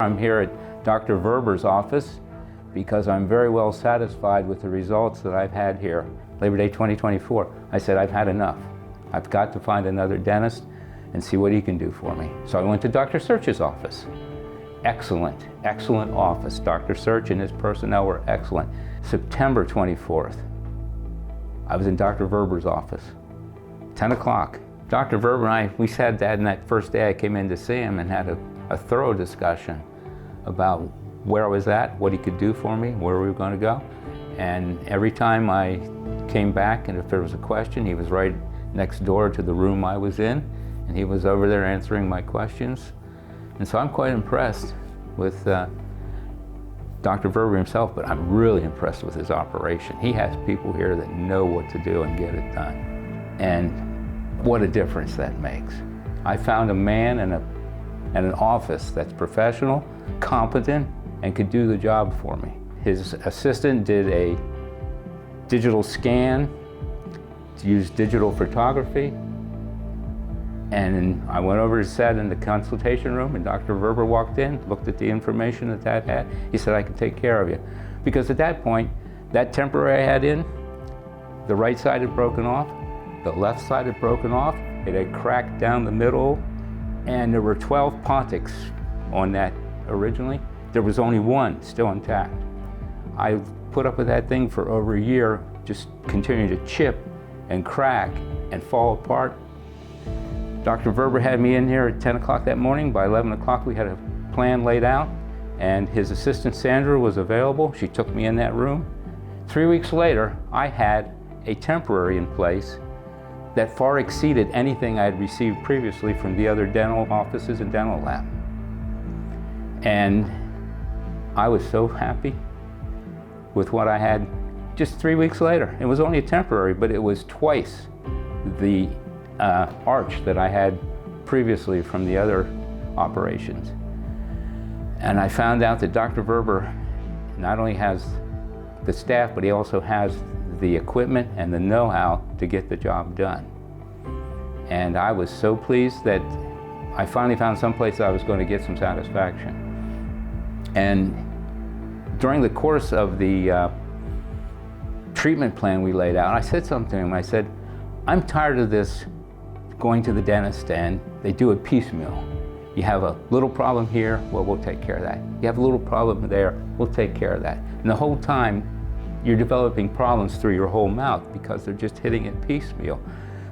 I'm here at Dr. Verber's office because I'm very well satisfied with the results that I've had here. Labor Day 2024, I said I've had enough. I've got to find another dentist and see what he can do for me. So I went to Dr. Search's office. Excellent, excellent office. Dr. Search and his personnel were excellent. September 24th, I was in Dr. Verber's office, 10 o'clock. Dr. Verber and I, we sat down that first day I came in to see him and had a thorough discussion about where I was at, what he could do for me, where we were going to go. And every time I came back and if there was a question, he was right next door to the room I was in, and he was over there answering my questions. And so I'm quite impressed with Dr. Verber himself, but I'm really impressed with his operation. He has people here that know what to do and get it done. And what a difference that makes. I found a man and an office that's professional, competent, and could do the job for me. His assistant did a digital scan, used digital photography, and I went over and sat in the consultation room, and Dr. Verber walked in, looked at the information that had. He said, I can take care of you. Because at that point, that temporary I had in, the right side had broken off, the left side had broken off, it had cracked down the middle, and there were 12 pontics on that originally. There was only one still intact. I put up with that thing for over a year, just continuing to chip and crack and fall apart. Dr. Verber had me in here at 10 o'clock that morning. By 11 o'clock we had a plan laid out, and his assistant Sandra was available. She took me in that room. 3 weeks later, I had a temporary in place that far exceeded anything I had received previously from the other dental offices and dental lab. And I was so happy with what I had just 3 weeks later. It was only a temporary, but it was twice the arch that I had previously from the other operations. And I found out that Dr. Verber not only has the staff, but he also has the equipment and the know-how to get the job done. And I was so pleased that I finally found someplace I was going to get some satisfaction. And during the course of the treatment plan we laid out, I said something to him. I said, I'm tired of this going to the dentist and they do it piecemeal. You have a little problem here, well, we'll take care of that. You have a little problem there, we'll take care of that. And the whole time, you're developing problems through your whole mouth because they're just hitting it piecemeal.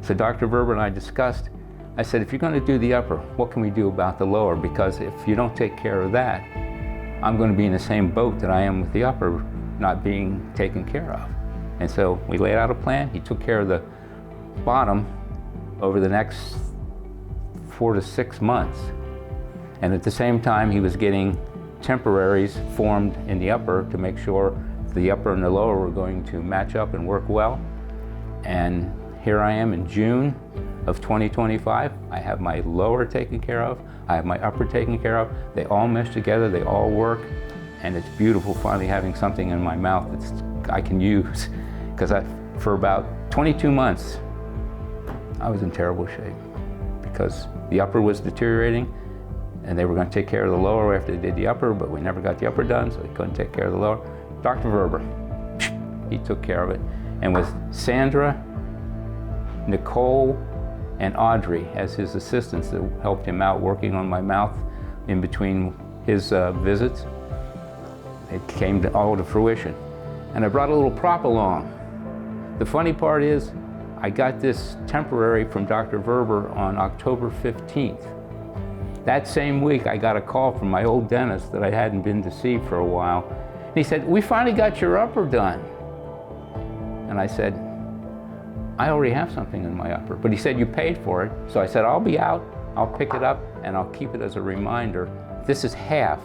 So Dr. Verber and I discussed, I said, if you're going to do the upper, what can we do about the lower? Because if you don't take care of that, I'm going to be in the same boat that I am with the upper not being taken care of. And so we laid out a plan. He took care of the bottom over the next 4 to 6 months. And at the same time, he was getting temporaries formed in the upper to make sure the upper and the lower were going to match up and work well. And here I am in June of 2025. I have my lower taken care of. I have my upper taken care of. They all mesh together, they all work. And it's beautiful finally having something in my mouth that I can use. Because for about 22 months, I was in terrible shape because the upper was deteriorating and they were going to take care of the lower after they did the upper, but we never got the upper done, so they couldn't take care of the lower. Dr. Verber, he took care of it. And with Sandra, Nicole, and Audrey as his assistants that helped him out working on my mouth in between his visits, it came all to fruition. And I brought a little prop along. The funny part is, I got this temporary from Dr. Verber on October 15th. That same week, I got a call from my old dentist that I hadn't been to see for a while. And he said, we finally got your upper done. And I said, I already have something in my upper. But he said, you paid for it. So I said, I'll be out, I'll pick it up, and I'll keep it as a reminder. This is half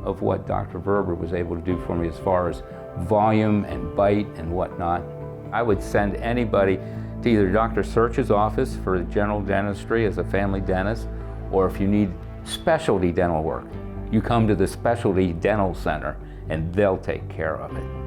of what Dr. Verber was able to do for me as far as volume and bite and whatnot. I would send anybody to either Dr. Search's office for general dentistry as a family dentist, or if you need specialty dental work, you come to the Specialty Dental Center and they'll take care of it.